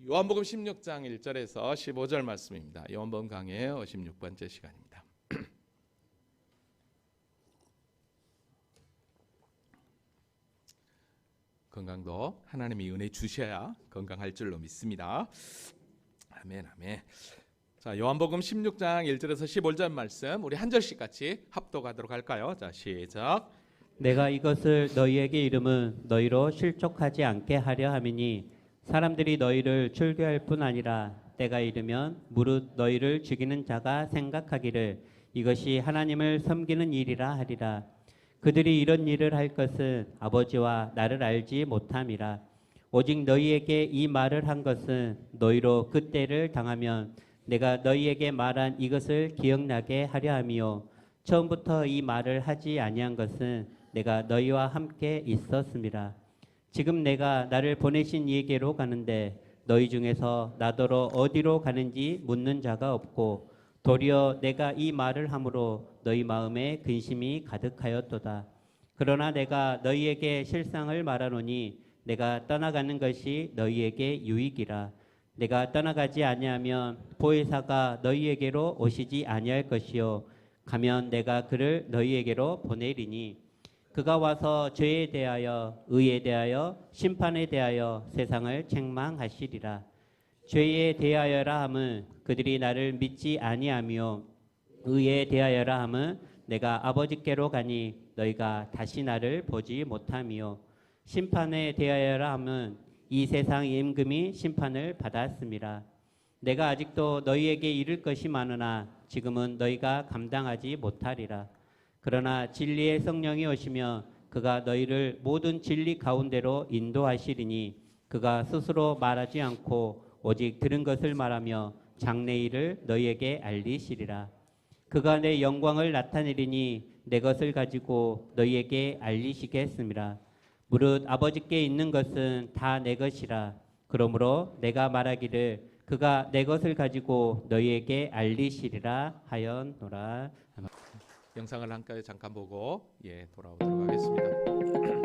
요한복음 16장 1절에서 15절 말씀입니다. 요한복음 강의 56번째 시간입니다. 건강도 하나님이 은혜 주셔야 건강할 줄로 믿습니다. 아멘 아멘. 자, 요한복음 16장 1절에서 15절 말씀 우리 한 절씩 같이 합독하도록 할까요? 자, 시작. 내가 이것을 너희에게 이름은 너희로 실족하지 않게 하려 함이니 사람들이 너희를 출교할 뿐 아니라 때가 이르면 무릇 너희를 죽이는 자가 생각하기를 이것이 하나님을 섬기는 일이라 하리라. 그들이 이런 일을 할 것은 아버지와 나를 알지 못함이라. 오직 너희에게 이 말을 한 것은 너희로 그 때를 당하면 내가 너희에게 말한 이것을 기억나게 하려 함이요. 처음부터 이 말을 하지 아니한 것은 내가 너희와 함께 있었음이라. 지금 내가 나를 보내신 이에게로 가는데 너희 중에서 나더러 어디로 가는지 묻는 자가 없고 도리어 내가 이 말을 함으로 너희 마음에 근심이 가득하였도다. 그러나 내가 너희에게 실상을 말하노니 내가 떠나가는 것이 너희에게 유익이라. 내가 떠나가지 아니하면 보혜사가 너희에게로 오시지 아니할 것이요 가면 내가 그를 너희에게로 보내리니 그가 와서 죄에 대하여 의에 대하여 심판에 대하여 세상을 책망하시리라. 죄에 대하여라 함은 그들이 나를 믿지 아니하며 의에 대하여라 함은 내가 아버지께로 가니 너희가 다시 나를 보지 못하며 심판에 대하여라 함은 이 세상 임금이 심판을 받았음이라. 내가 아직도 너희에게 이를 것이 많으나 지금은 너희가 감당하지 못하리라. 그러나 진리의 성령이 오시며 그가 너희를 모든 진리 가운데로 인도하시리니 그가 스스로 말하지 않고 오직 들은 것을 말하며 장래일을 너희에게 알리시리라. 그가 내 영광을 나타내리니 내 것을 가지고 너희에게 알리시겠습니다. 무릇 아버지께 있는 것은 다 내 것이라. 그러므로 내가 말하기를 그가 내 것을 가지고 너희에게 알리시리라 하였노라. 영상을 함께 잠깐 보고 돌아오도록 하겠습니다.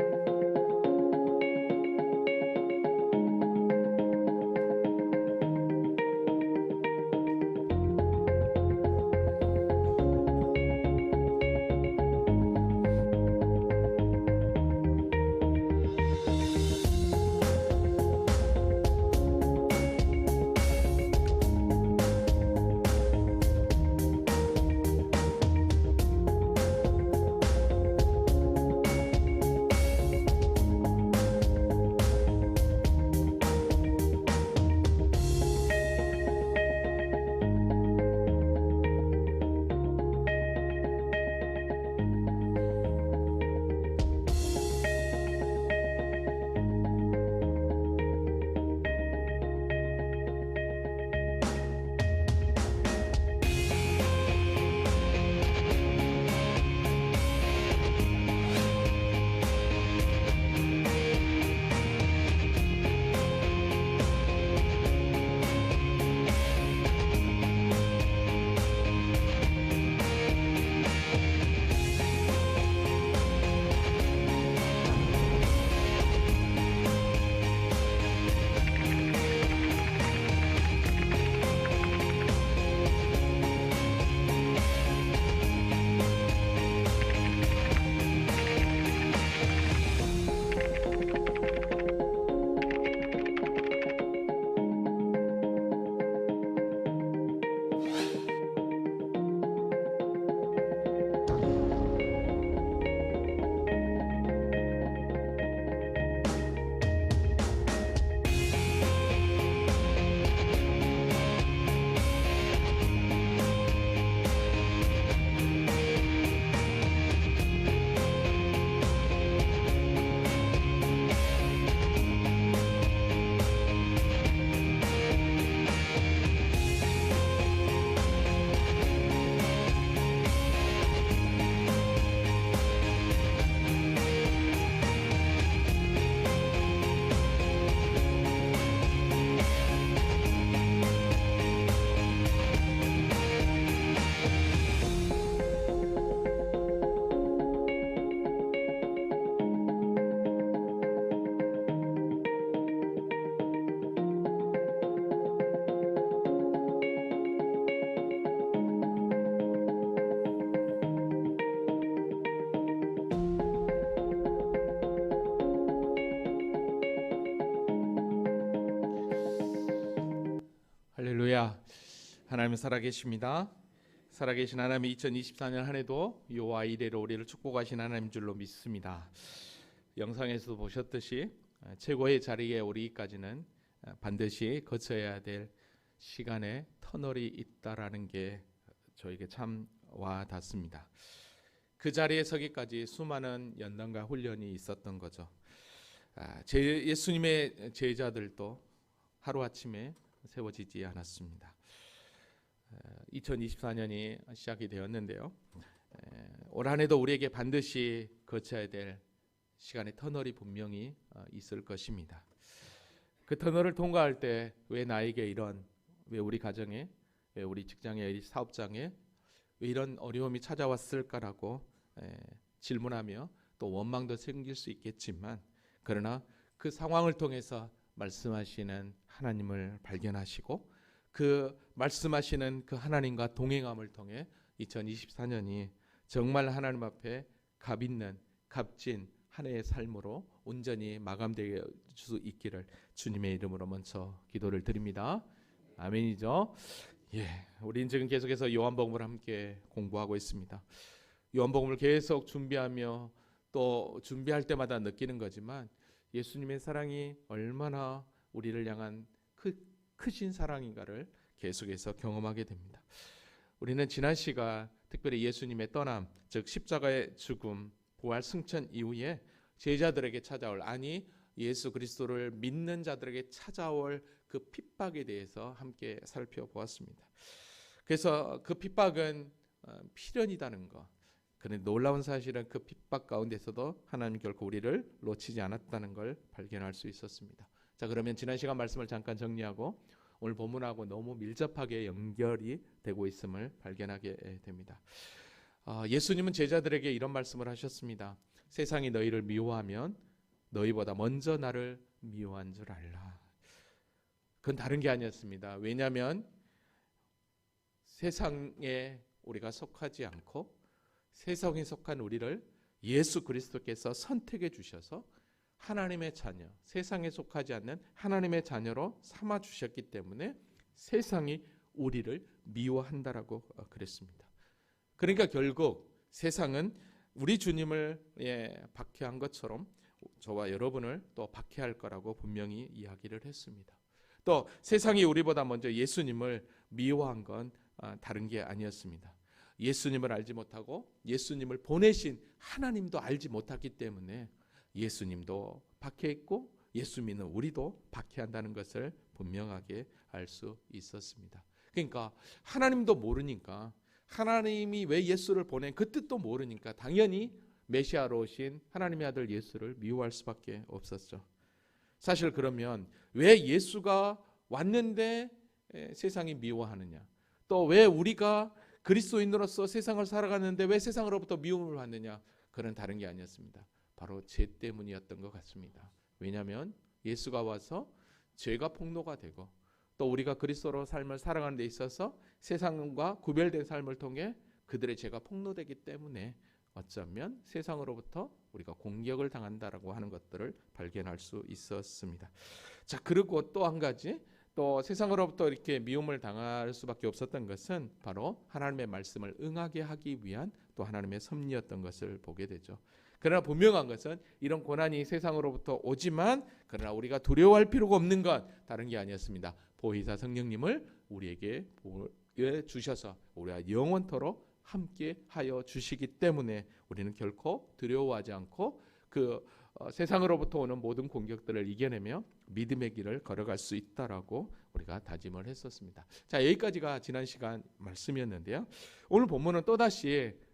할렐루야. 하나님 살아계십니다. 살아계신 하나님이 2024년 한 해도 요와 이래로 우리를 축복하신 하나님 줄로 믿습니다. 영상에서도 보셨듯이 최고의 자리에 오르기까지는 반드시 거쳐야 될 시간의 터널이 있다라는 게 저에게 참 와닿습니다. 그 자리에 서기까지 수많은 연단과 훈련이 있었던 거죠. 예수님의 제자들도 하루아침에 세워지지 않았습니다. 2024년이 시작이 되었는데요. 올 한 해도 우리에게 반드시 거쳐야 될 시간의 터널이 분명히 있을 것입니다. 그 터널을 통과할 때 왜 나에게 왜 우리 가정에, 왜 우리 직장에, 사업장에 왜 이런 어려움이 찾아왔을까라고 질문하며 또 원망도 생길 수 있겠지만, 그러나 그 상황을 통해서 말씀하시는 하나님을 발견하시고 그 말씀하시는 그 하나님과 동행함을 통해 2024년이 정말 하나님 앞에 값있는 값진 한 해의 삶으로 온전히 마감될 수 있기를 주님의 이름으로 먼저 기도를 드립니다. 아멘이죠. 우리는 지금 계속해서 요한복음을 함께 공부하고 있습니다. 요한복음을 계속 준비하며 또 준비할 때마다 느끼는 거지만 예수님의 사랑이 얼마나 우리를 향한 크신 사랑인가를 계속해서 경험하게 됩니다. 우리는 지난 시간 특별히 예수님의 떠남, 즉 십자가의 죽음, 부활, 승천 이후에 제자들에게 찾아올, 아니 예수 그리스도를 믿는 자들에게 찾아올 그 핍박에 대해서 함께 살펴보았습니다. 그래서 그 핍박은 필연이다는 것, 그런데 놀라운 사실은 그 핍박 가운데서도 하나님 결코 우리를 놓치지 않았다는 걸 발견할 수 있었습니다. 자, 그러면 지난 시간 말씀을 잠깐 정리하고 오늘 본문하고 너무 밀접하게 연결이 되고 있음을 발견하게 됩니다. 예수님은 제자들에게 이런 말씀을 하셨습니다. 세상이 너희를 미워하면 너희보다 먼저 나를 미워한 줄 알라. 그건 다른 게 아니었습니다. 왜냐하면 세상에 우리가 속하지 않고 세상에 속한 우리를 예수 그리스도께서 선택해 주셔서 하나님의 자녀, 세상에 속하지 않는 하나님의 자녀로 삼아 주셨기 때문에 세상이 우리를 미워한다라고 그랬습니다. 그러니까 결국 세상은 우리 주님을 박해한 것처럼 저와 여러분을 또 박해할 거라고 분명히 이야기를 했습니다. 또 세상이 우리보다 먼저 예수님을 미워한 건 다른 게 아니었습니다. 예수님을 알지 못하고 예수님을 보내신 하나님도 알지 못했기 때문에 예수님도 박해했고 예수 믿는 우리도 박해한다는 것을 분명하게 알 수 있었습니다. 그러니까 하나님도 모르니까, 하나님이 왜 예수를 보낸 그 뜻도 모르니까 당연히 메시아로 오신 하나님의 아들 예수를 미워할 수밖에 없었죠. 사실 그러면 왜 예수가 왔는데 세상이 미워하느냐, 또 왜 우리가 그리스도인으로서 세상을 살아가는데 왜 세상으로부터 미움을 받느냐, 그건 다른 게 아니었습니다. 바로 죄 때문이었던 것 같습니다. 왜냐하면 예수가 와서 죄가 폭로가 되고 또 우리가 그리스도로 삶을 살아가는 데 있어서 세상과 구별된 삶을 통해 그들의 죄가 폭로되기 때문에 어쩌면 세상으로부터 우리가 공격을 당한다라고 하는 것들을 발견할 수 있었습니다. 자, 그리고 또 한 가지, 또 세상으로부터 이렇게 미움을 당할 수밖에 없었던 것은 바로 하나님의 말씀을 응하게 하기 위한 또 하나님의 섭리였던 것을 보게 되죠. 그러나 분명한 것은 이런 고난이 세상으로부터 오지만 그러나 우리가 두려워할 필요가 없는 건 다른 게 아니었습니다. 보혜사 성령님을 우리에게 주셔서 우리가 영원토록 함께 하여 주시기 때문에 우리는 결코 두려워하지 않고 그 세상으로부터 오는 모든 공격들을 이겨내며 믿음의 길을 걸어갈 수 있다라고 우리가 다짐을 했었습니다. 자, 여기까지가 지난 시간 말씀이었는데요. 오늘 본문은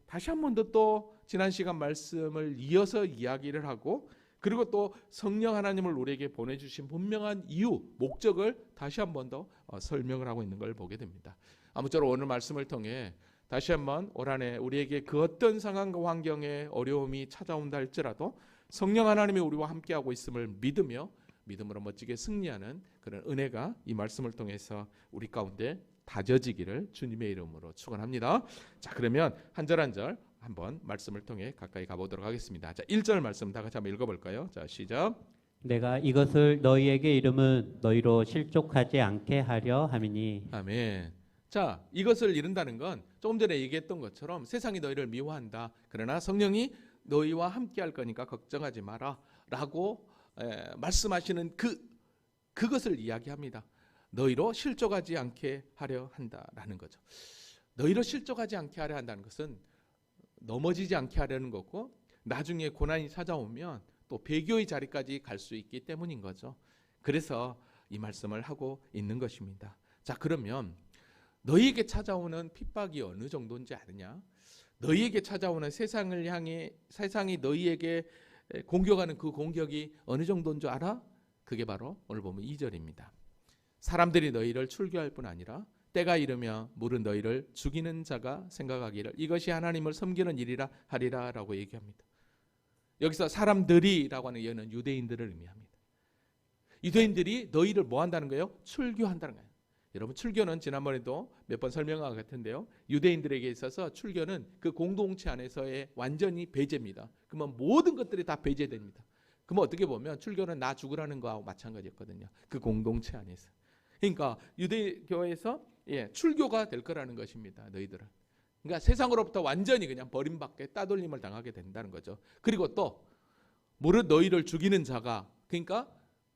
다시 한 번 더 또 지난 시간 말씀을 이어서 이야기를 하고, 그리고 또 성령 하나님을 우리에게 보내주신 분명한 이유, 목적을 다시 한 번 더 설명을 하고 있는 걸 보게 됩니다. 아무쪼록 오늘 말씀을 통해 다시 한번 올 한 해 우리에게 그 어떤 상황과 환경에 어려움이 찾아온다 할지라도 성령 하나님이 우리와 함께하고 있음을 믿으며 믿음으로 멋지게 승리하는 그런 은혜가 이 말씀을 통해서 우리 가운데 다져지기를 주님의 이름으로 축원합니다. 자, 그러면 한 절 한 절 한번 말씀을 통해 가까이 가보도록 하겠습니다. 자, 1절 말씀 다 같이 한번 읽어볼까요? 자, 시작. 내가 이것을 너희에게 이름은 너희로 실족하지 않게 하려 함이니. 아멘. 자, 이것을 이룬다는 건 조금 전에 얘기했던 것처럼 세상이 너희를 미워한다. 그러나 성령이 너희와 함께할 거니까 걱정하지 마라 라고 말씀하시는 그것을 이야기합니다. 너희로 실족하지 않게 하려 한다라는 거죠. 너희로 실족하지 않게 하려 한다는 것은 넘어지지 않게 하려는 거고, 나중에 고난이 찾아오면 또 배교의 자리까지 갈 수 있기 때문인 거죠. 그래서 이 말씀을 하고 있는 것입니다. 자, 그러면 너희에게 찾아오는 핍박이 어느 정도인지 아느냐? 너희에게 찾아오는 세상을 향해 세상이 너희에게 공격하는 그 공격이 어느 정도인 줄 알아? 그게 바로 오늘 보면 2절입니다. 사람들이 너희를 출교할 뿐 아니라 때가 이르며 물은 너희를 죽이는 자가 생각하기를 이것이 하나님을 섬기는 일이라 하리라 라고 얘기합니다. 여기서 사람들이라고 하는 얘는 유대인들을 의미합니다. 유대인들이 너희를 뭐 한다는 거예요? 출교한다는 거예요. 여러분, 출교는 지난번에도 몇 번 설명한 것 같은데요, 유대인들에게 있어서 출교는 그 공동체 안에서의 완전히 배제입니다. 그러면 모든 것들이 다 배제됩니다. 그러면 어떻게 보면 출교는 나 죽으라는 거하고 마찬가지였거든요. 그 공동체 안에서. 그러니까 유대교에서 출교가 될 거라는 것입니다. 너희들은. 그러니까 세상으로부터 완전히 그냥 버림받게 따돌림을 당하게 된다는 거죠. 그리고 또 무릇 너희를 죽이는 자가, 그러니까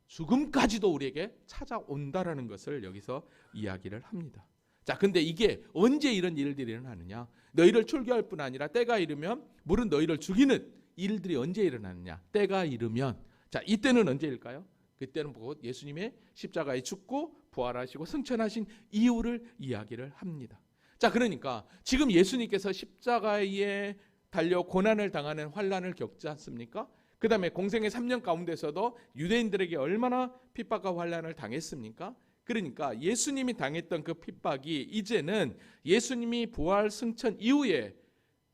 죽음까지도 우리에게 찾아온다라는 것을 여기서 이야기를 합니다. 자, 근데 이게 언제 이런 일들이 일어나느냐? 너희를 출교할 뿐 아니라 때가 이르면 무릇 너희를 죽이는 일들이 언제 일어나느냐? 때가 이르면, 자, 이때는 언제일까요? 그때는 곧 예수님의 십자가에 죽고 부활하시고 승천하신 이유를 이야기를 합니다. 자, 그러니까 지금 예수님께서 십자가에 달려 고난을 당하는 환난을 겪지 않습니까? 그 다음에 공생의 3년 가운데서도 유대인들에게 얼마나 핍박과 환난을 당했습니까? 그러니까 예수님이 당했던 그 핍박이 이제는 예수님이 부활 승천 이후에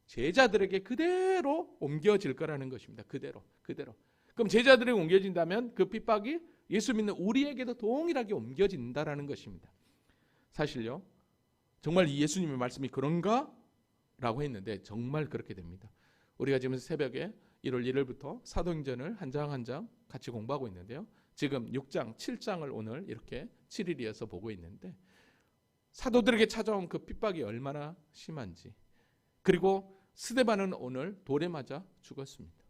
제자들에게 그대로 옮겨질 거라는 것입니다. 그대로. 그럼 제자들에게 옮겨진다면 그 핍박이 예수 믿는 우리에게도 동일하게 옮겨진다라는 것입니다. 사실요, 정말 이 예수님의 말씀이 그런가? 라고 했는데 정말 그렇게 됩니다. 우리가 지금 새벽에 1월 1일부터 사도행전을 한 장 한 장 같이 공부하고 있는데요, 지금 6장, 7장을 오늘 이렇게 7일 이어서 보고 있는데, 사도들에게 찾아온 그 핍박이 얼마나 심한지, 그리고 스데반은 오늘 돌에 맞아 죽었습니다.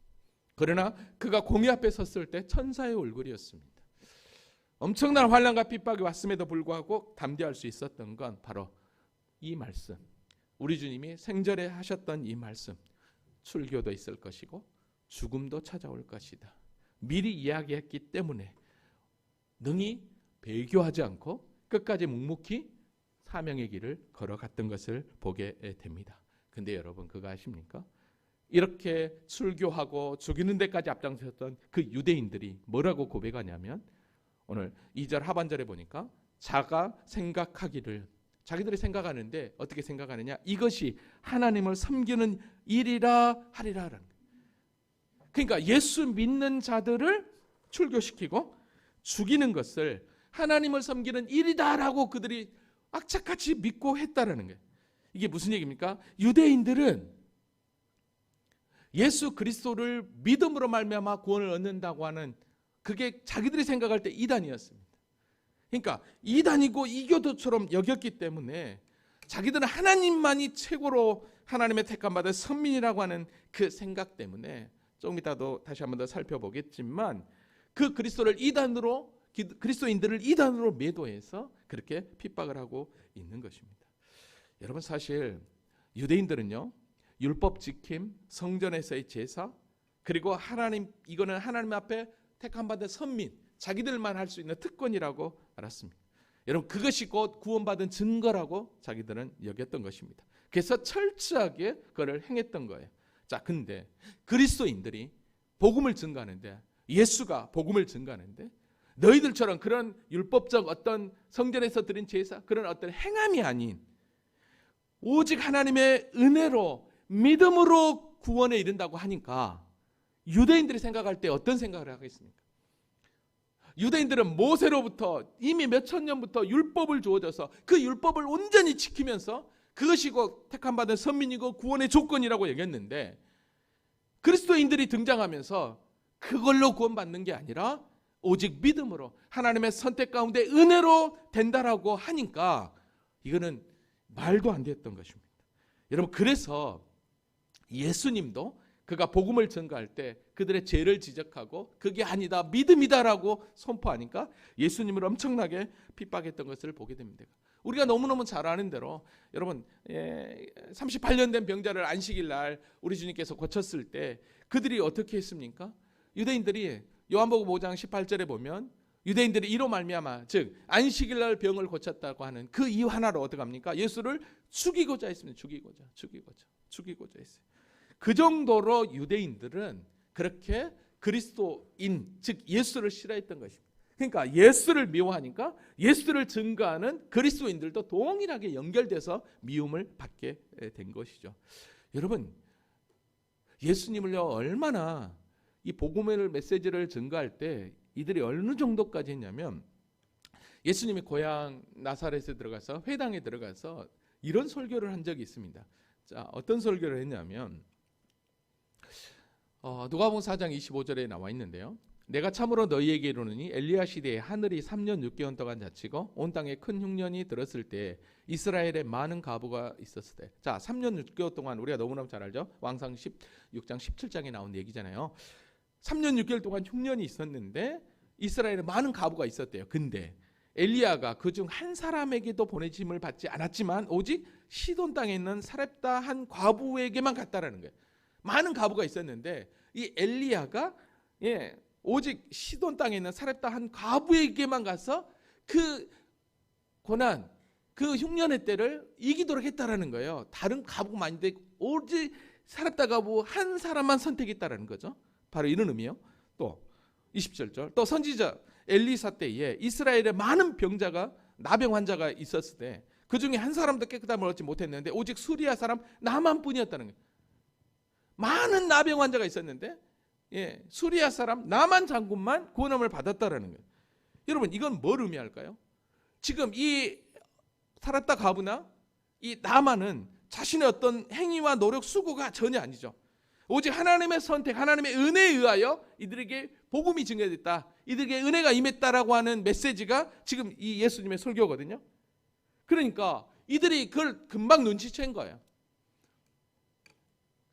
그러나 그가 공의 앞에 섰을 때 천사의 얼굴이었습니다. 엄청난 환난과 핍박이 왔음에도 불구하고 담대할 수 있었던 건 바로 이 말씀, 우리 주님이 생전에 하셨던 이 말씀, 출교도 있을 것이고 죽음도 찾아올 것이다, 미리 이야기했기 때문에 능히 배교하지 않고 끝까지 묵묵히 사명의 길을 걸어갔던 것을 보게 됩니다. 근데 여러분, 그거 아십니까? 이렇게 출교하고 죽이는 데까지 앞장섰던 그 유대인들이 뭐라고 고백하냐면, 오늘 2절 하반절에 보니까 자가 생각하기를, 자기들이 생각하는데 어떻게 생각하느냐? 이것이 하나님을 섬기는 일이라 하리라라는 거예요. 그러니까 예수 믿는 자들을 출교시키고 죽이는 것을 하나님을 섬기는 일이다라고 그들이 악착같이 믿고 했다라는 거예요. 이게 무슨 얘기입니까? 유대인들은 예수 그리스도를 믿음으로 말미암아 구원을 얻는다고 하는, 그게 자기들이 생각할 때 이단이었습니다. 그러니까 이단이고 이교도처럼 여겼기 때문에 자기들은 하나님만이 최고로 하나님의 택함받은 선민이라고 하는 그 생각 때문에, 조금 이따도 다시 한번 더 살펴보겠지만, 그 그리스도를 이단으로, 그리스도인들을 이단으로 매도해서 그렇게 핍박을 하고 있는 것입니다. 여러분, 사실 유대인들은요, 율법 지킴, 성전에서의 제사, 그리고 하나님, 이거는 하나님 앞에 택함받은 선민, 자기들만 할 수 있는 특권이라고 알았습니다. 여러분, 그것이 곧 구원받은 증거라고 자기들은 여겼던 것입니다. 그래서 철저하게 그걸 행했던 거예요. 자, 근데 그리스도인들이 복음을 증거하는데, 예수가 복음을 증거하는데, 너희들처럼 그런 율법적 어떤 성전에서 드린 제사, 그런 어떤 행함이 아닌 오직 하나님의 은혜로 믿음으로 구원에 이른다고 하니까 유대인들이 생각할 때 어떤 생각을 하겠습니까? 유대인들은 모세로부터 이미 몇천 년부터 율법을 주어져서 그 율법을 온전히 지키면서 그것이 곧 택함받은 선민이고 구원의 조건이라고 얘기했는데, 그리스도인들이 등장하면서 그걸로 구원받는 게 아니라 오직 믿음으로 하나님의 선택 가운데 은혜로 된다라고 하니까 이거는 말도 안 됐던 것입니다. 여러분, 그래서 예수님도 그가 복음을 전가할 때 그들의 죄를 지적하고 그게 아니다, 믿음이다라고 선포하니까 예수님을 엄청나게 핍박했던 것을 보게 됩니다. 우리가 너무너무 잘 아는 대로 여러분, 38년 된 병자를 안식일 날 우리 주님께서 고쳤을 때 그들이 어떻게 했습니까? 유대인들이 요한복음 5장 18절에 보면 유대인들이 이로 말미암아, 즉 안식일 날 병을 고쳤다고 하는 그 이유 하나로 어떻게 합니까? 예수를 죽이고자 했습니다. 죽이고자 했어요. 그 정도로 유대인들은 그렇게 그리스도인, 즉 예수를 싫어했던 것입니다. 그러니까 예수를 미워하니까 예수를 증거하는 그리스도인들도 동일하게 연결돼서 미움을 받게 된 것이죠. 여러분, 예수님을요 얼마나 이 복음의 메시지를 증거할 때 이들이 어느 정도까지 했냐면, 예수님이 고향 나사렛에 들어가서 회당에 들어가서 이런 설교를 한 적이 있습니다. 자, 어떤 설교를 했냐면 누가복음 4장 25절에 나와 있는데요. 내가 참으로 너희에게 이르노니 엘리야 시대에 하늘이 3년 6개월 동안 닫히고 온 땅에 큰 흉년이 들었을 때 이스라엘에 많은 과부가 있었을 때, 자 3년 6개월 동안 우리가 너무나 잘 알죠. 왕상 16장 17장에 나온 얘기잖아요. 3년 6개월 동안 흉년이 있었는데 이스라엘에 많은 과부가 있었대요. 근데 엘리야가 그중 한 사람에게도 보내짐을 받지 않았지만 오직 시돈 땅에 있는 사렙다 한 과부에게만 갔다라는 거예요. 많은 과부가 있었는데 이 엘리야가 오직 시돈 땅에 있는 사렙다 한 과부에게만 가서 그 고난, 그 흉년의 때를 이기도록 했다라는 거예요. 다른 과부가 많은데 오직 사렙다 과부 한 사람만 선택했다라는 거죠. 바로 이런 의미요. 또 27절, 또 선지자 엘리사 때에 이스라엘에 많은 병자가, 나병 환자가 있었을 때 그 중에 한 사람도 깨끗함을 얻지 못했는데 오직 수리아 사람 나만뿐이었다는 거예요. 많은 나병 환자가 있었는데 수리아 사람 나만 장군만 구원함을 받았다라는 거예요. 여러분, 이건 뭘 의미할까요? 지금 이 사렙다 과부나 이 나만은 자신의 어떤 행위와 노력, 수고가 전혀 아니죠. 오직 하나님의 선택, 하나님의 은혜에 의하여 이들에게 복음이 증거됐다, 이들에게 은혜가 임했다라고 하는 메시지가 지금 이 예수님의 설교거든요. 그러니까 이들이 그걸 금방 눈치챈 거예요.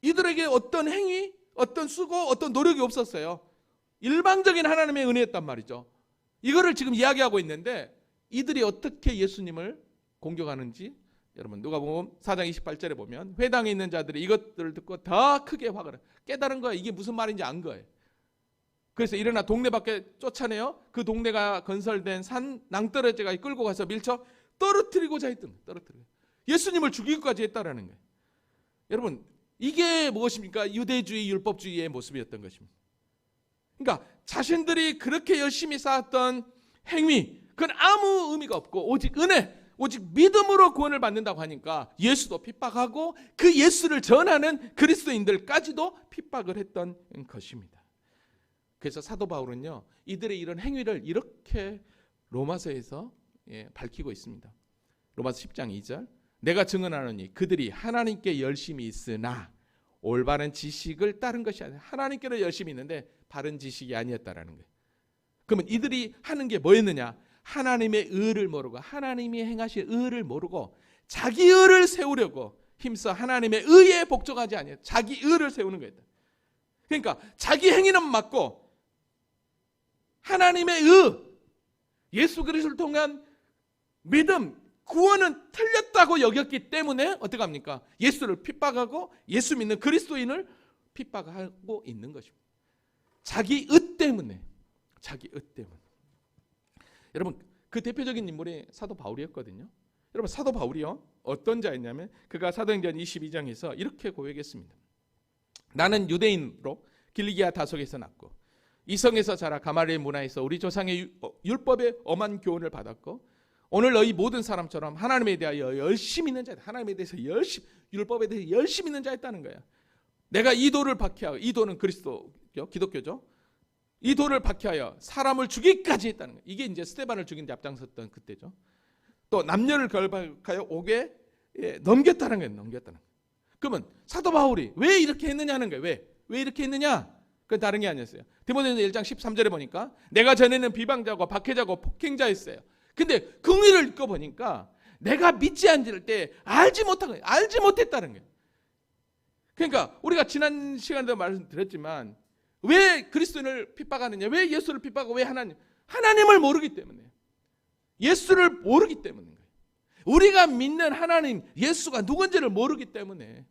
이들에게 어떤 행위, 어떤 수고, 어떤 노력이 없었어요. 일방적인 하나님의 은혜였단 말이죠. 이거를 지금 이야기하고 있는데 이들이 어떻게 예수님을 공격하는지 여러분 누가복음 4장 28절에 보면 회당에 있는 자들이 이것들을 듣고 더 크게 화가 깨달은 거예요. 이게 무슨 말인지 안 거예요. 그래서 일어나 동네 밖에 쫓아내요. 그 동네가 건설된 산 낭떠러지가 끌고 가서 밀쳐 떨어뜨리고자 했던 거예요. 떨어뜨리고 예수님을 죽이기까지 했다라는 거예요. 여러분, 이게 무엇입니까? 유대주의, 율법주의의 모습이었던 것입니다. 그러니까 자신들이 그렇게 열심히 쌓았던 행위, 그건 아무 의미가 없고 오직 은혜, 오직 믿음으로 구원을 받는다고 하니까 예수도 핍박하고 그 예수를 전하는 그리스도인들까지도 핍박을 했던 것입니다. 그래서 사도 바울은요, 이들의 이런 행위를 이렇게 로마서에서 밝히고 있습니다. 로마서 10장 2절, 내가 증언하노니 그들이 하나님께 열심히 있으나 올바른 지식을 따른 것이 아니라, 하나님께로 열심히 있는데 바른 지식이 아니었다라는 거예요. 그러면 이들이 하는 게 뭐였느냐? 하나님의 의를 모르고, 하나님이 행하실 의를 모르고 자기 의를 세우려고 힘써 하나님의 의에 복종하지 아니해요. 자기 의를 세우는 거예요. 그러니까 자기 행위는 맞고 하나님의 의, 예수 그리스도를 통한 믿음, 구원은 틀렸다고 여겼기 때문에 어떻게 합니까? 예수를 핍박하고 예수 믿는 그리스도인을 핍박하고 있는 것입니다. 자기 의 때문에, 자기 의 때문에. 여러분, 그 대표적인 인물이 사도 바울이었거든요. 여러분, 사도 바울이요, 어떤 자였냐면 그가 사도행전 22장에서 이렇게 고백했습니다. 나는 유대인으로 길리기아 다속에서 났고 이성에서 자라 가말리엘 문화에서 우리 조상의 율법의 엄한 교훈을 받았고 오늘 너희 모든 사람처럼 하나님에 대하여 열심히 있는 자다. 하나님에 대해서 열심히, 율법에 대해서 열심히 있는 자였다는 거야. 내가 이 도를 박해하고, 이 도는 그리스도, 기독교죠. 이 도를 박해하여 사람을 죽이기까지 했다는 거예요. 이게 이제 스데반을 죽인 데 앞장섰던 그때죠. 또 남녀를 결박하여 옥에 넘겼다는 거예요. 넘겼다는 거예요. 그러면 사도 바울이 왜 이렇게 했느냐는 거예요. 왜 이렇게 했느냐? 그건 다른 게 아니었어요. 디모데전서 1장 13절에 보니까 내가 전에는 비방자고 박해자고 폭행자였어요. 근데 긍휼을 읽어보니까 내가 믿지 않을 때 알지 못한 거예요. 알지 못했다는 거예요. 그러니까 우리가 지난 시간에도 말씀드렸지만 왜 그리스도인을 핍박하느냐, 왜 예수를 핍박하고 왜 하나님을 모르기 때문에, 예수를 모르기 때문인 거예요. 우리가 믿는 하나님 예수가 누군지를 모르기 때문에,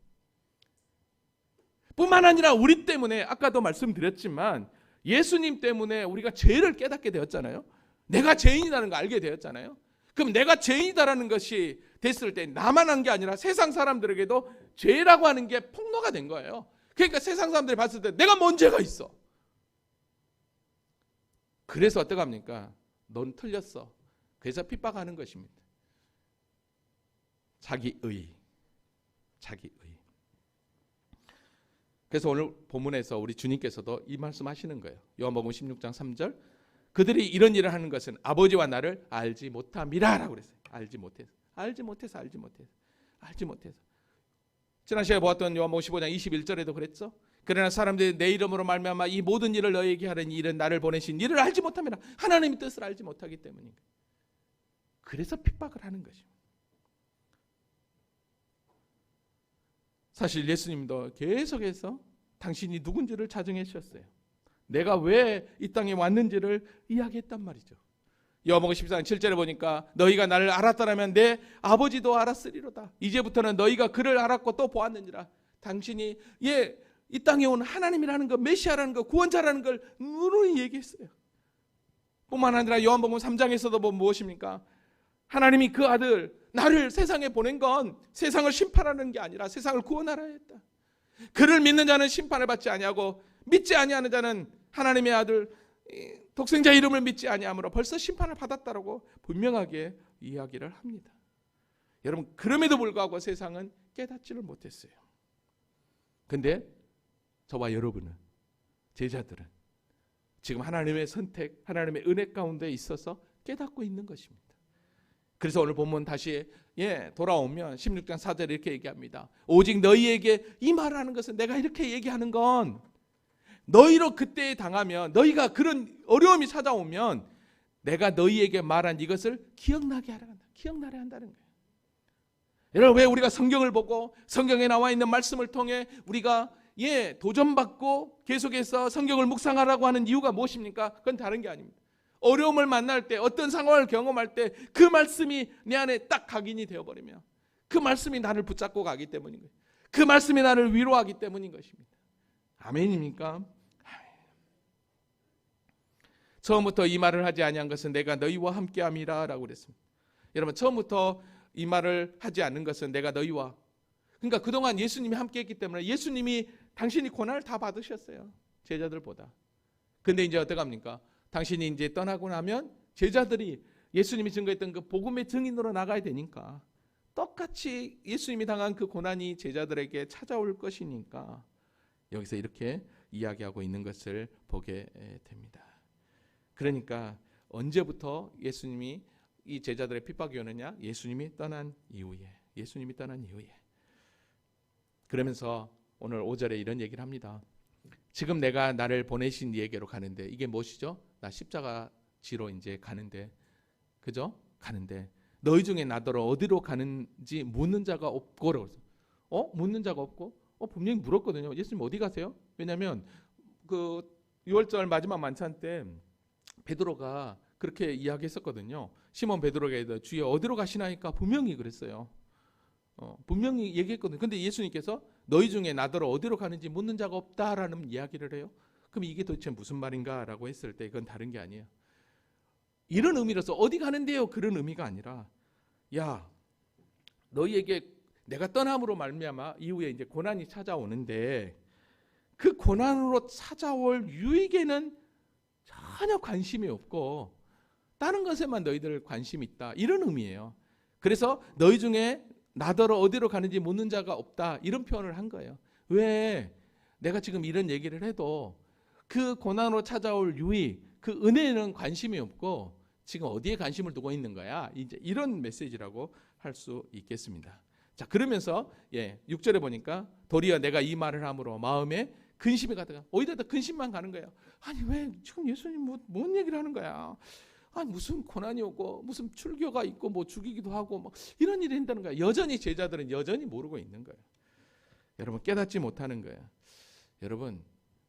뿐만 아니라 우리 때문에, 아까도 말씀드렸지만 예수님 때문에 우리가 죄를 깨닫게 되었잖아요. 내가 죄인이라는 거 알게 되었잖아요. 그럼 내가 죄인이다라는 것이 됐을 때 나만 한 게 아니라 세상 사람들에게도 죄라고 하는 게 폭로가 된 거예요. 그러니까 세상 사람들이 봤을 때 내가 뭔 죄가 있어. 그래서 어떡합니까? 넌 틀렸어. 그래서 핍박하는 것입니다. 자기의. 그래서 오늘 본문에서 우리 주님께서도 이 말씀하시는 거예요. 요한복음 16장 3절. 그들이 이런 일을 하는 것은 아버지와 나를 알지 못함이라라고 그랬어요. 알지 못해서. 지난 시간에 보았던 요한복음 15장 21절에도 그랬죠. 그러나 사람들이 내 이름으로 말미암아 이 모든 일을 너에게 하는 일은 나를 보내신 이를 알지 못함이라. 하나님의 뜻을 알지 못하기 때문입니다. 그래서 핍박을 하는 것입니다. 사실 예수님도 계속해서 당신이 누군지를 자정해 주셨어요. 내가 왜 이 땅에 왔는지를 이야기했단 말이죠. 요한복음 14장 7절에 보니까 너희가 나를 알았더라면 내 아버지도 알았으리로다. 이제부터는 너희가 그를 알았고 또 보았느니라. 당신이 이 땅에 온 하나님이라는 것, 메시아라는 것, 구원자라는 걸 누누이 얘기했어요. 뿐만 아니라 요한복음 3장에서도 보면 무엇입니까? 하나님이 그 아들 나를 세상에 보낸 건 세상을 심판하는 게 아니라 세상을 구원하라 했다. 그를 믿는 자는 심판을 받지 아니하고 믿지 아니하는 자는 하나님의 아들 독생자 이름을 믿지 아니하므로 벌써 심판을 받았다라고 분명하게 이야기를 합니다. 여러분, 그럼에도 불구하고 세상은 깨닫지를 못했어요. 근데 저와 여러분은, 제자들은 지금 하나님의 선택, 하나님의 은혜 가운데 있어서 깨닫고 있는 것입니다. 그래서 오늘 본문 다시 돌아오면 16장 4절에 이렇게 얘기합니다. 오직 너희에게 이 말을 하는 것은, 내가 이렇게 얘기하는 건 너희로 그때 당하면, 너희가 그런 어려움이 찾아오면 내가 너희에게 말한 이것을 기억나게 하라 한다. 기억나게 한다는 거예요. 여러분, 왜 우리가 성경을 보고 성경에 나와 있는 말씀을 통해 우리가 도전받고 계속해서 성경을 묵상하라고 하는 이유가 무엇입니까? 그건 다른 게 아닙니다. 어려움을 만날 때, 어떤 상황을 경험할 때 그 말씀이 내 안에 딱 각인이 되어버리면 그 말씀이 나를 붙잡고 가기 때문인 거예요. 그 말씀이 나를 위로하기 때문인 것입니다. 아멘입니까? 처음부터 이 말을 하지 아니한 것은 내가 너희와 함께함이라 라고 그랬습니다. 여러분, 처음부터 이 말을 하지 않는 것은 내가 너희와, 그러니까 그동안 예수님이 함께했기 때문에 예수님이 당신이 고난을 다 받으셨어요. 제자들보다. 근데 이제 어떡합니까? 당신이 이제 떠나고 나면 제자들이 예수님이 증거했던 그 복음의 증인으로 나가야 되니까 똑같이 예수님이 당한 그 고난이 제자들에게 찾아올 것이니까 여기서 이렇게 이야기하고 있는 것을 보게 됩니다. 그러니까 언제부터 예수님이 이 제자들의 핍박이 오느냐? 예수님이 떠난 이후에. 그러면서 오늘 5절에 이런 얘기를 합니다. 지금 내가 나를 보내신 이에게로 가는데, 이게 무엇이죠? 나 십자가 지로 이제 가는데, 그죠? 가는데 너희 중에 나더러 어디로 가는지 묻는 자가 없고. 묻는 자가 없고? 분명히 물었거든요. 예수님 어디 가세요? 왜냐하면 그 6월절 마지막 만찬 때 베드로가 그렇게 이야기했었거든요. 시몬 베드로가 주여 어디로 가시나이까 분명히 그랬어요. 분명히 얘기했거든요. 근데 예수님께서 너희 중에 나더러 어디로 가는지 묻는 자가 없다라는 이야기를 해요. 그럼 이게 도대체 무슨 말인가라고 했을 때 그건 다른 게 아니에요. 이런 의미로서 어디 가는데요? 그런 의미가 아니라, 야, 너희에게 내가 떠남으로 말미암아 이후에 이제 고난이 찾아오는데 그 고난으로 찾아올 유익에는 전혀 관심이 없고 다른 것에만 너희들 관심이 있다, 이런 의미예요. 그래서 너희 중에 나더러 어디로 가는지 묻는 자가 없다, 이런 표현을 한 거예요. 왜? 내가 지금 이런 얘기를 해도 그 고난으로 찾아올 유익, 그 은혜에는 관심이 없고 지금 어디에 관심을 두고 있는 거야, 이제 이런 메시지라고 할 수 있겠습니다. 자, 그러면서 6절에 보니까 도리어 내가 이 말을 함으로 마음에 근심이 가다가 오히려 더 근심만 가는 거예요. 아니 왜 지금 예수님 뭔 얘기를 하는 거야? 아니 무슨 고난이 오고 무슨 출교가 있고 뭐 죽이기도 하고 막 이런 일이 된다는 거야. 여전히 제자들은 여전히 모르고 있는 거예요. 여러분 깨닫지 못하는 거예요. 여러분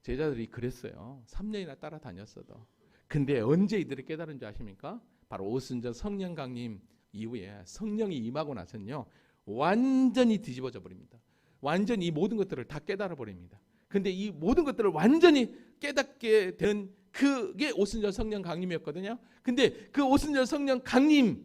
제자들이 그랬어요. 3년이나 따라다녔어도. 근데 언제 이들이 깨달은 줄 아십니까? 바로 오순절 성령 강림 이후에 성령이 임하고 나서는요. 완전히 뒤집어져 버립니다. 완전히 이 모든 것들을 다 깨달아 버립니다. 근데 이 모든 것들을 완전히 깨닫게 된 그게 오순절 성령 강림이었거든요. 근데 그 오순절 성령 강림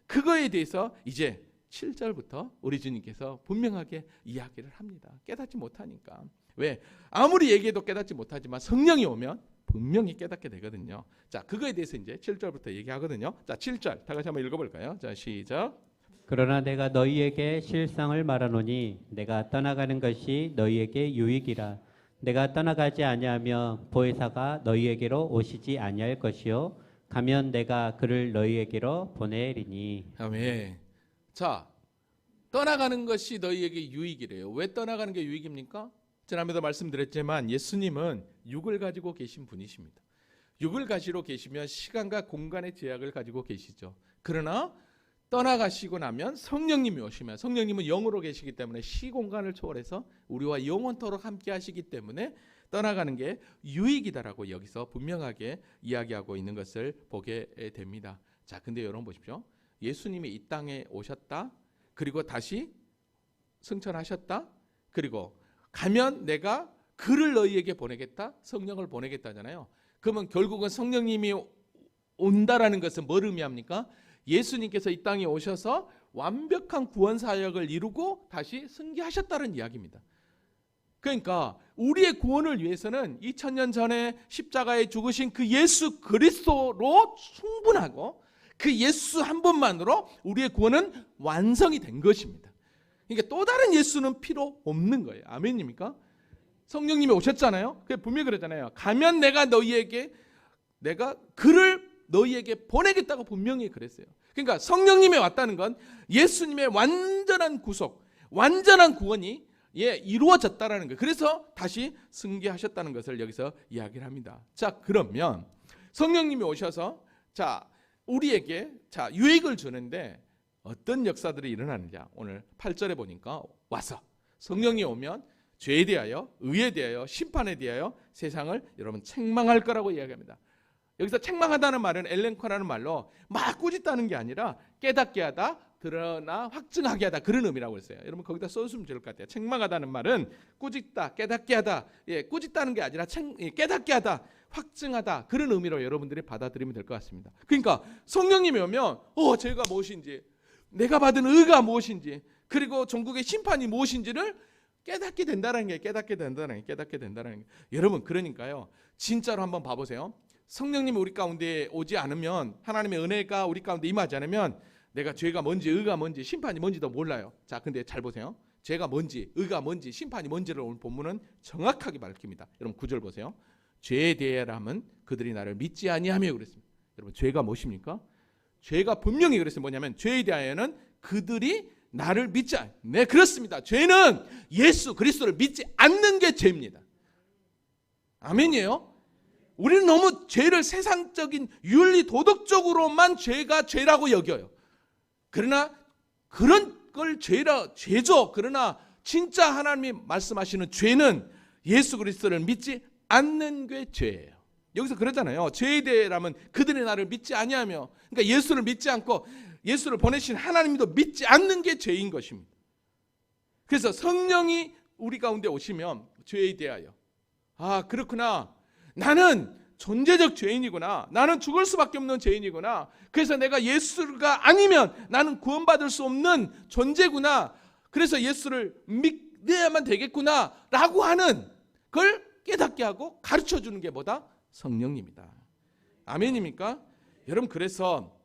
그거에 대해서 이제 7절부터 우리 주님께서 분명하게 이야기를 합니다. 깨닫지 못하니까. 왜? 아무리 얘기해도 깨닫지 못하지만 성령이 오면 분명히 깨닫게 되거든요. 자, 그거에 대해서 이제 7절부터 얘기하거든요. 자, 7절 다 같이 한번 읽어볼까요? 자, 시작. 그러나 내가 너희에게 실상을 말하노니 내가 떠나가는 것이 너희에게 유익이라. 내가 떠나가지 아니하며 보혜사가 너희에게로 오시지 아니할 것이요 가면 내가 그를 너희에게로 보내리니. 아멘. 자, 떠나가는 것이 너희에게 유익이래요. 왜 떠나가는 게 유익입니까? 지난번에도 말씀드렸지만 예수님은 육을 가지고 계신 분이십니다. 육을 가지고 계시면 시간과 공간의 제약을 가지고 계시죠. 그러나 떠나가시고 나면 성령님이 오시면 성령님은 영으로 계시기 때문에 시공간을 초월해서 우리와 영원토록 함께 하시기 때문에 떠나가는 게 유익이다라고 여기서 분명하게 이야기하고 있는 것을 보게 됩니다. 자, 근데 여러분 보십시오. 예수님이 이 땅에 오셨다. 그리고 다시 승천하셨다. 그리고 가면 내가 그를 너희에게 보내겠다. 성령을 보내겠다잖아요. 그러면 결국은 성령님이 온다라는 것은 뭘 의미합니까? 예수님께서 이 땅에 오셔서 완벽한 구원 사역을 이루고 다시 승계하셨다는 이야기입니다. 그러니까 우리의 구원을 위해서는 2000년 전에 십자가에 죽으신 그 예수 그리스도로 충분하고 그 예수 한 번만으로 우리의 구원은 완성이 된 것입니다. 그러니까 또 다른 예수는 필요 없는 거예요. 아멘입니까? 성령님이 오셨잖아요. 그게 분명히 그러잖아요. 가면 내가 너희에게 내가 그를 너희에게 보내겠다고 분명히 그랬어요. 그러니까 성령님이 왔다는 건 예수님의 완전한 구속, 완전한 구원이 이루어졌다라는 거예요. 그래서 다시 승계하셨다는 것을 여기서 이야기를 합니다. 자, 그러면 성령님이 오셔서 자, 우리에게 자, 유익을 주는데 어떤 역사들이 일어나는지 오늘 8절에 보니까 와서 성령이 오면 죄에 대하여, 의에 대하여, 심판에 대하여 세상을 여러분 책망할 거라고 이야기합니다. 여기서 책망하다는 말은 엘렌코라는 말로 막 꾸짖다는 게 아니라 깨닫게 하다, 드러나 확증하게 하다 그런 의미라고 했어요. 여러분 거기다 써주시면 좋을 것 같아요. 책망하다는 말은 꾸짖다, 깨닫게 하다, 꾸짖다는 게 아니라 깨닫게 하다, 확증하다 그런 의미로 여러분들이 받아들이면 될 것 같습니다. 그러니까 성령님이 오면 죄가 무엇인지, 내가 받은 의가 무엇인지, 그리고 전국의 심판이 무엇인지를 깨닫게 된다는 게 깨닫게 된다는 게. 여러분 그러니까요. 진짜로 한번 봐보세요. 성령님이 우리 가운데 오지 않으면, 하나님의 은혜가 우리 가운데 임하지 않으면 내가 죄가 뭔지 의가 뭔지 심판이 뭔지도 몰라요. 자, 근데 잘 보세요. 죄가 뭔지 의가 뭔지 심판이 뭔지를 오늘 본문은 정확하게 밝힙니다. 여러분 9절 보세요. 죄에 대하여라면 그들이 나를 믿지 아니하며 그랬습니다. 여러분 죄가 무엇입니까? 죄가 분명히 그랬어요. 뭐냐면 죄에 대하여는 그들이 나를 믿지 않. 네, 그렇습니다. 죄는 예수 그리스도를 믿지 않는 게 죄입니다. 아멘이에요. 우리는 너무 죄를 세상적인 윤리 도덕적으로만 죄가 죄라고 여겨요. 그러나 그런 걸 죄죠. 그러나 진짜 하나님이 말씀하시는 죄는 예수 그리스도를 믿지 않는 게 죄예요. 여기서 그러잖아요. 죄에 대해라면 그들이 나를 믿지 아니하며, 그러니까 예수를 믿지 않고 예수를 보내신 하나님도 믿지 않는 게 죄인 것입니다. 그래서 성령이 우리 가운데 오시면 죄에 대하여 그렇구나. 나는 존재적 죄인이구나. 나는 죽을 수밖에 없는 죄인이구나. 그래서 내가 예수가 아니면 나는 구원받을 수 없는 존재구나. 그래서 예수를 믿어야만 되겠구나 라고 하는 걸 깨닫게 하고 가르쳐주는 게 뭐다? 성령님이다. 아멘입니까? 여러분 그래서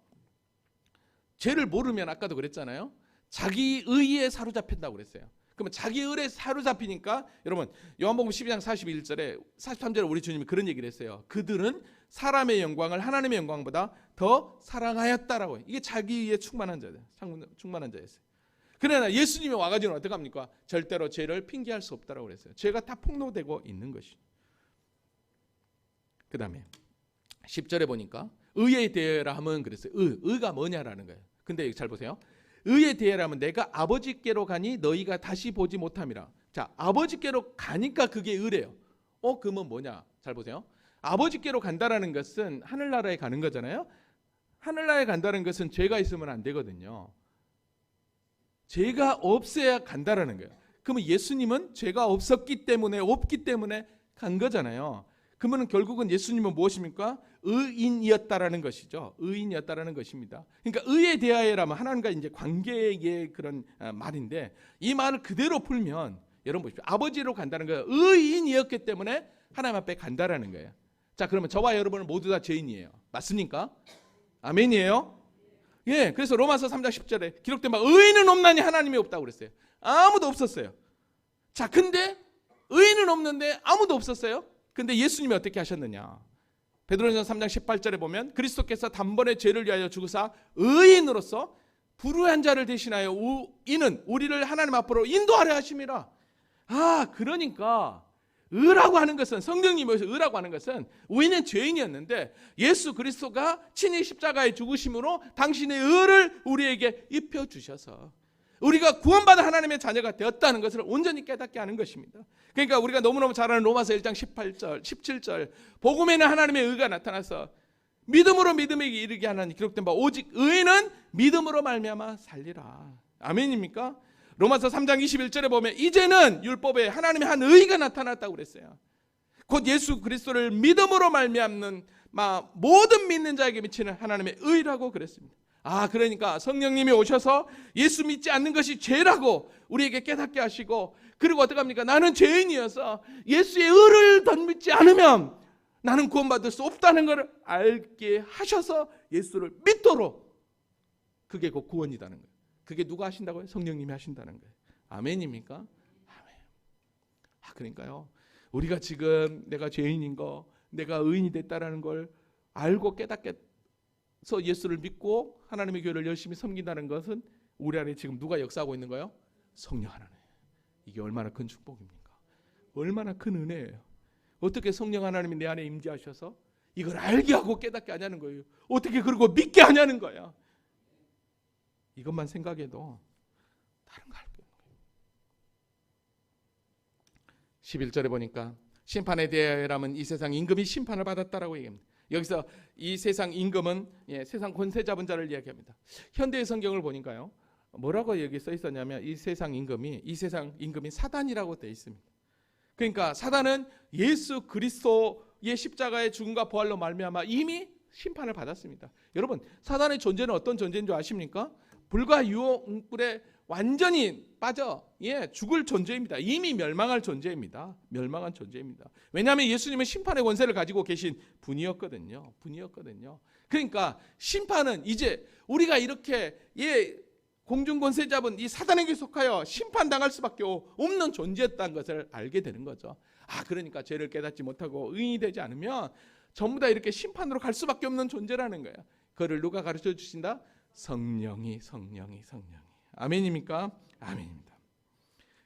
죄를 모르면 아까도 그랬잖아요. 자기 의에 사로잡힌다고 그랬어요. 그러면 자기 의에 사로잡히니까 여러분 요한복음 12장 41절에 43절에 우리 주님이 그런 얘기를 했어요. 그들은 사람의 영광을 하나님의 영광보다 더 사랑하였다라고. 이게 자기 의에 충만한 자였어요. 그러나 예수님이 와가지고 어떻게 합니까? 절대로 죄를 핑계할 수 없다라고 그랬어요. 죄가 다 폭로되고 있는 것이. 그 다음에 10절에 보니까 의에 대하라 하면 그랬어요. 의가 뭐냐라는 거예요. 근데 잘 보세요. 의에 대하라 하면 내가 아버지께로 가니 너희가 다시 보지 못함이라. 자, 아버지께로 가니까 그게 의래요. 그러면 뭐냐? 잘 보세요. 아버지께로 간다라는 것은 하늘나라에 가는 거잖아요. 하늘나라에 간다는 것은 죄가 있으면 안 되거든요. 죄가 없어야 간다라는 거예요. 그러면 예수님은 죄가 없기 때문에 간 거잖아요. 그러면 결국은 예수님은 무엇입니까? 의인이었다라는 것이죠. 의인이었다라는 것입니다. 그러니까 의에 대하여라면 하나님과 이제 관계의 그런 말인데, 이 말을 그대로 풀면 여러분 보십시오. 아버지로 간다는 거예요. 의인이었기 때문에 하나님 앞에 간다라는 거예요. 자, 그러면 저와 여러분은 모두 다 죄인이에요. 맞습니까? 아멘이에요? 예, 그래서 로마서 3장 10절에 기록된 바 의인은 없나니 하나님이 없다고 그랬어요. 아무도 없었어요. 자, 근데 의인은 없는데 아무도 없었어요. 근데 예수님이 어떻게 하셨느냐? 베드로전서 3장 18절에 보면 그리스도께서 단번에 죄를 위하여 죽으사 의인으로서 불의한 자를 대신하여 이는 우리를 하나님 앞으로 인도하려 하심이라. 그러니까 의라고 하는 것은, 성령님이 의라고 하는 것은, 우리는 죄인이었는데 예수 그리스도가 친히 십자가에 죽으심으로 당신의 의를 우리에게 입혀주셔서 우리가 구원받은 하나님의 자녀가 되었다는 것을 온전히 깨닫게 하는 것입니다. 그러니까 우리가 너무너무 잘 아는 로마서 1장 18절 17절 복음에는 하나님의 의가 나타나서 믿음으로 믿음에게 이르게 하는 기록된 바 오직 의인은 믿음으로 말미암아 살리라. 아멘입니까? 로마서 3장 21절에 보면 이제는 율법에 하나님의 한 의가 나타났다고 그랬어요. 곧 예수 그리스도를 믿음으로 말미암는 모든 믿는 자에게 미치는 하나님의 의라고 그랬습니다. 그러니까 성령님이 오셔서 예수 믿지 않는 것이 죄라고 우리에게 깨닫게 하시고, 그리고 어떻게 합니까? 나는 죄인이어서 예수의 의를 더 믿지 않으면 나는 구원받을 수 없다는 것을 알게 하셔서 예수를 믿도록, 그게 곧 구원이라는 거예요. 그게 누가 하신다고요? 성령님이 하신다는 거예요. 아멘입니까? 아멘. 그러니까요, 우리가 지금 내가 죄인인 거, 내가 의인이 됐다라는 걸 알고 깨닫게 서 예수를 믿고 하나님의 교회를 열심히 섬긴다는 것은 우리 안에 지금 누가 역사하고 있는 거예요? 성령 하나님. 이게 얼마나 큰 축복입니까? 얼마나 큰 은혜예요. 어떻게 성령 하나님이 내 안에 임재하셔서 이걸 알게 하고 깨닫게 하냐는 거예요. 어떻게 그리고 믿게 하냐는 거야. 이것만 생각해도 다른 거 알 거예요. 11절에 보니까 심판에 대하여라면 이 세상 임금이 심판을 받았다라고 얘기합니다. 여기서 이 세상 임금은 세상 권세 잡은 자를 이야기합니다. 현대의 성경을 보니까요, 뭐라고 여기 써 있었냐면 이 세상 임금이 사단이라고 되어 있습니다. 그러니까 사단은 예수 그리스도의 십자가의 죽음과 부활로 말미암아 이미 심판을 받았습니다. 여러분, 사단의 존재는 어떤 존재인 줄 아십니까? 불과 유혹불에 완전히 빠져 죽을 존재입니다. 이미 멸망할 존재입니다. 멸망한 존재입니다. 왜냐하면 예수님은 심판의 권세를 가지고 계신 분이었거든요. 그러니까 심판은 이제 우리가 이렇게 공중 권세 잡은 이 사단에게 속하여 심판당할 수밖에 없는 존재였다는 것을 알게 되는 거죠. 그러니까 죄를 깨닫지 못하고 의인이 되지 않으면 전부 다 이렇게 심판으로 갈 수밖에 없는 존재라는 거예요. 그를 누가 가르쳐 주신다? 성령이. 아멘입니까? 아멘입니다.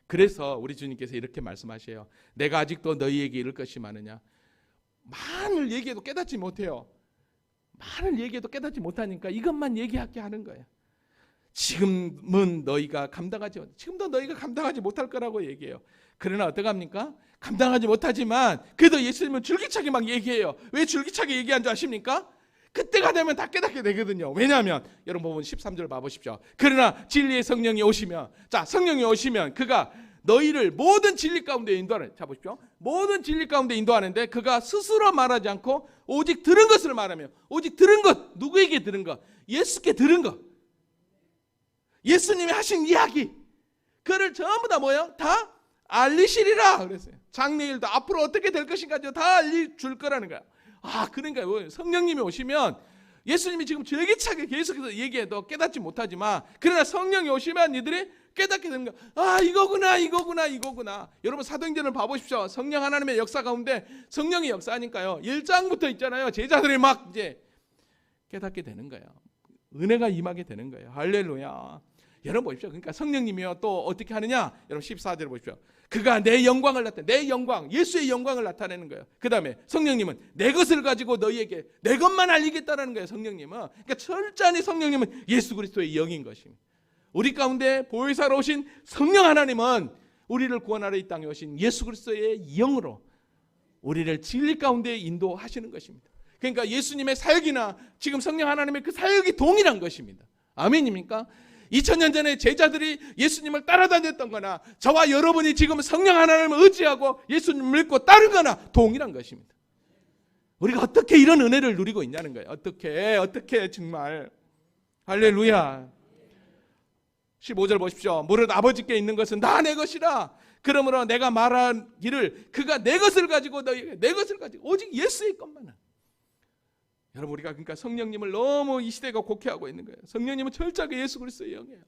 그래서 우리 주님께서 이렇게 말씀하셔요. 내가 아직도 너희에게 이를 것이 많으냐. 많은 얘기해도 깨닫지 못해요. 많은 얘기해도 깨닫지 못하니까 이것만 얘기하게 하는 거예요. 지금도 너희가 감당하지 못할 거라고 얘기해요. 그러나 어떡합니까? 감당하지 못하지만 그래도 예수님은 줄기차게 막 얘기해요. 왜 줄기차게 얘기한 줄 아십니까? 그때가 되면 다 깨닫게 되거든요. 왜냐하면 여러분 보면 13절 봐보십시오. 그러나 진리의 성령이 오시면, 성령이 오시면 그가 너희를 모든 진리 가운데 인도하는, 자 보십시오. 모든 진리 가운데 인도하는데 그가 스스로 말하지 않고 오직 들은 것을 말하며, 오직 들은 것, 누구에게 들은 것? 예수께 들은 것. 예수님이 하신 이야기, 그를 전부 다 다 알리시리라 그랬어요. 장래일도 앞으로 어떻게 될 것인가 다 알려줄 거라는 거야. 그러니까 성령님이 오시면, 예수님이 지금 절기차게 계속해서 얘기해도 깨닫지 못하지만, 그러나 성령이 오시면 이들이 깨닫게 되는 거야. 이거구나. 여러분 사도행전을 봐보십시오. 성령 하나님의 역사 가운데 성령이 역사하니까요, 1장부터 있잖아요. 제자들이 막 이제 깨닫게 되는 거예요. 은혜가 임하게 되는 거예요. 할렐루야. 여러분 보십시오. 그러니까 성령님이요 또 어떻게 하느냐? 여러분 14절 보십시오. 그가 내 영광을 내 영광, 예수의 영광을 나타내는 거예요. 그 다음에 성령님은 내 것을 가지고 너희에게 내 것만 알리겠다라는 거예요. 성령님은. 그러니까 철저히 성령님은 예수 그리스도의 영인 것입니다. 우리 가운데 보혜사로 오신 성령 하나님은 우리를 구원하러 이 땅에 오신 예수 그리스도의 영으로 우리를 진리 가운데 인도하시는 것입니다. 그러니까 예수님의 사역이나 지금 성령 하나님의 그 사역이 동일한 것입니다. 아멘입니까? 2000년 전에 제자들이 예수님을 따라다녔던 거나 저와 여러분이 지금 성령 하나님을 의지하고 예수님을 믿고 따른 거나 동일한 것입니다. 우리가 어떻게 이런 은혜를 누리고 있냐는 거예요. 어떻게 정말. 할렐루야. 15절 보십시오. 무릇 아버지께 있는 것은 다 내 것이라. 그러므로 내가 말하기를 그가 내 것을 가지고 너희에게 내 것을 가지고 오직 예수의 것만은. 여러분 우리가 그러니까 성령님을 너무 이 시대가 곡해하고 있는 거예요. 성령님은 철저하게 예수 그리스도의 영이에요.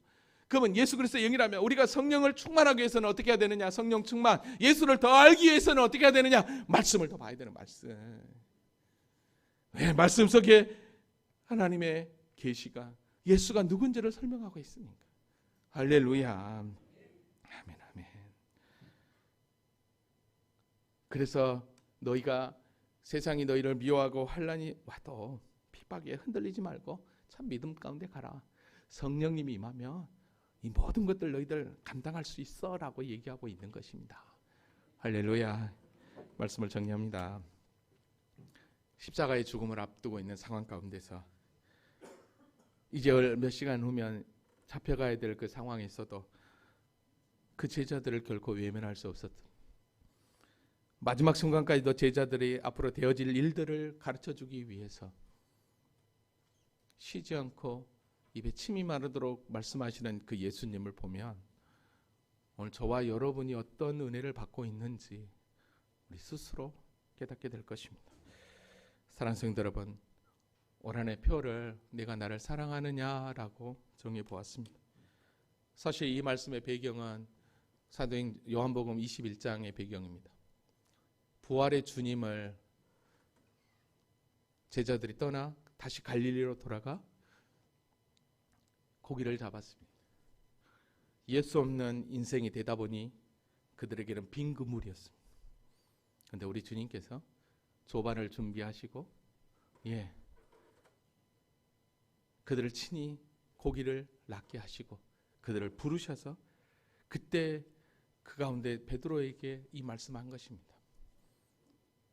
그러면 예수 그리스도의 영이라면 우리가 성령을 충만하기 위해서는 어떻게 해야 되느냐? 성령 충만. 예수를 더 알기 위해서는 어떻게 해야 되느냐? 말씀을 더 봐야 되는 말씀. 왜 말씀 속에 하나님의 계시가 예수가 누군지를 설명하고 있습니까? 할렐루야. 아멘 아멘. 그래서 너희가 세상이 너희를 미워하고 환난이 와도 핍박에 흔들리지 말고 참 믿음 가운데 가라. 성령님이 임하면 이 모든 것들 너희들 감당할 수 있어라고 얘기하고 있는 것입니다. 할렐루야. 말씀을 정리합니다. 십자가의 죽음을 앞두고 있는 상황 가운데서 이제 몇 시간 후면 잡혀가야 될 그 상황에 있어도 그 제자들을 결코 외면할 수 없었던 마지막 순간까지도 제자들이 앞으로 되어질 일들을 가르쳐주기 위해서 쉬지 않고 입에 침이 마르도록 말씀하시는 그 예수님을 보면 오늘 저와 여러분이 어떤 은혜를 받고 있는지 우리 스스로 깨닫게 될 것입니다. 사랑하는 성도 여러분, 올 한해 표를 내가 나를 사랑하느냐라고 정해 보았습니다. 사실 이 말씀의 배경은 사도행 요한복음 21장의 배경입니다. 부활의 주님을 제자들이 떠나 다시 갈릴리로 돌아가 고기를 잡았습니다. 예수 없는 인생이 되다 보니 그들에게는 빈 그물이었습니다. 그런데 우리 주님께서 조반을 준비하시고 그들을 친히 고기를 낫게 하시고 그들을 부르셔서 그때 그 가운데 베드로에게 이 말씀한 것입니다.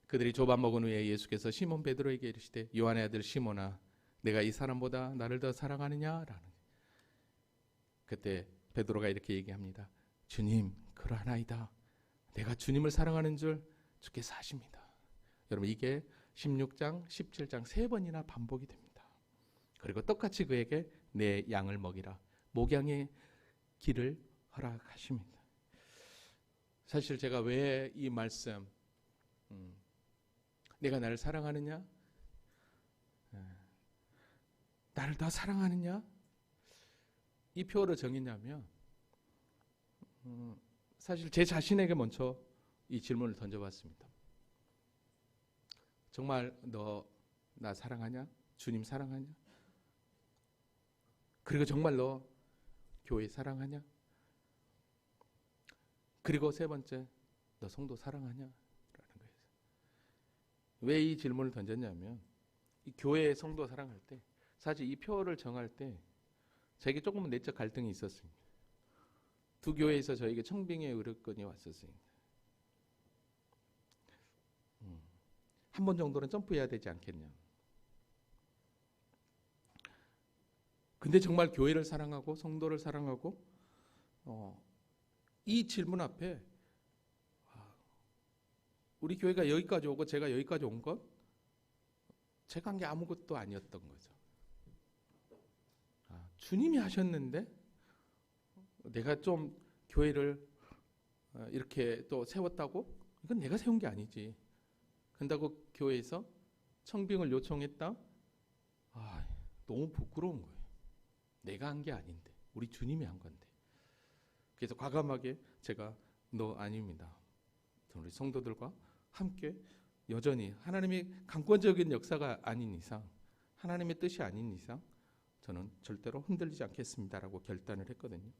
그들이 조반 먹은 후에 예수께서 시몬 베드로에게 이르시되 요한의 아들 시몬아 내가 이 사람보다 나를 더 사랑하느냐라는. 그때 베드로가 이렇게 얘기합니다. 주님 그러하나이다. 내가 주님을 사랑하는 줄 주께서 아십니다. 여러분 이게 16장 17장 3번이나 반복이 됩니다. 그리고 똑같이 그에게 내 양을 먹이라 목양의 길을 허락하십니다. 사실 제가 왜 이 말씀 내가 나를 사랑하느냐? 나를 더 사랑하느냐? 이 표를 정했냐면 사실 제 자신에게 먼저 이 질문을 던져봤습니다. 정말 너 나 사랑하냐? 주님 사랑하냐? 그리고 정말 너 교회 사랑하냐? 그리고 세 번째, 너 성도 사랑하냐? 라는 거예요. 왜 이 질문을 던졌냐면 이 교회 성도 사랑할 때 사실 이 표를 정할 때 저에게 조금은 내적 갈등이 있었습니다. 두 교회에서 저에게 청빙의 의뢰건이 왔었습니다. 한 번 정도는 점프해야 되지 않겠냐. 근데 정말 교회를 사랑하고 성도를 사랑하고 이 질문 앞에 우리 교회가 여기까지 오고 제가 여기까지 온 건 제가 한 게 아무것도 아니었던 거죠. 주님이 하셨는데 내가 좀 교회를 이렇게 또 세웠다고? 이건 내가 세운 게 아니지. 그런다고 교회에서 청빙을 요청했다? 너무 부끄러운 거예요. 내가 한 게 아닌데 우리 주님이 한 건데. 그래서 과감하게 제가 너 아닙니다. 우리 성도들과 함께 여전히 하나님의 강권적인 역사가 아닌 이상 하나님의 뜻이 아닌 이상 저는 절대로 흔들리지 않겠습니다라고 결단을 했거든요.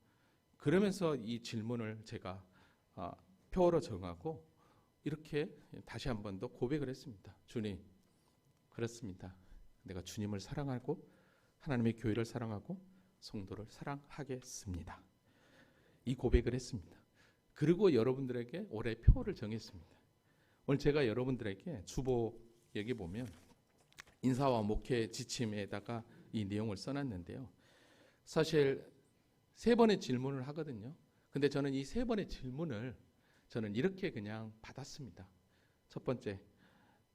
그러면서 이 질문을 제가 표어로 정하고 이렇게 다시 한 번 더 고백을 했습니다. 주님, 그렇습니다. 내가 주님을 사랑하고 하나님의 교회를 사랑하고 성도를 사랑하겠습니다. 이 고백을 했습니다. 그리고 여러분들에게 올해 표어를 정했습니다. 오늘 제가 여러분들에게 주보에게 보면 인사와 목회 지침에다가 이 내용을 써놨는데요. 사실 3번의 질문을 하거든요. 근데 저는 이 3번의 질문을 저는 이렇게 그냥 받았습니다. 첫 번째,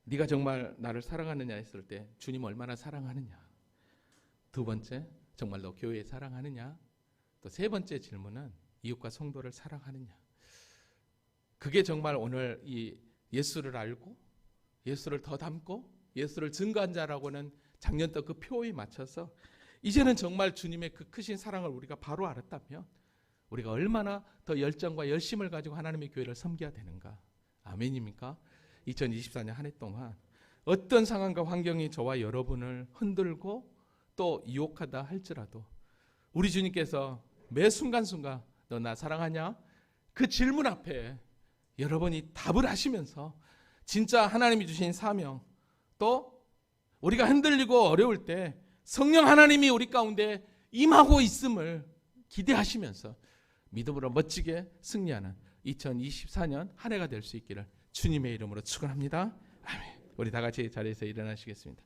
네가 정말 나를 사랑하느냐 했을 때 주님 얼마나 사랑하느냐. 두 번째, 정말 너 교회 사랑하느냐. 또 3번째 질문은 이웃과 성도를 사랑하느냐. 그게 정말 오늘 이 예수를 알고 예수를 더 닮고 예수를 증거한 자라고는 작년도 그 표에 맞춰서 이제는 정말 주님의 그 크신 사랑을 우리가 바로 알았다면 우리가 얼마나 더 열정과 열심을 가지고 하나님의 교회를 섬겨야 되는가. 아멘입니까? 2024년 한 해 동안 어떤 상황과 환경이 저와 여러분을 흔들고 또 유혹하다 할지라도 우리 주님께서 매 순간순간 너 나 사랑하냐? 그 질문 앞에 여러분이 답을 하시면서 진짜 하나님이 주신 사명 또 우리가 흔들리고 어려울 때 성령 하나님이 우리 가운데 임하고 있음을 기대하시면서 믿음으로 멋지게 승리하는 2024년 한 해가 될 수 있기를 주님의 이름으로 축원합니다. 아멘. 우리 다 같이 자리에서 일어나시겠습니다.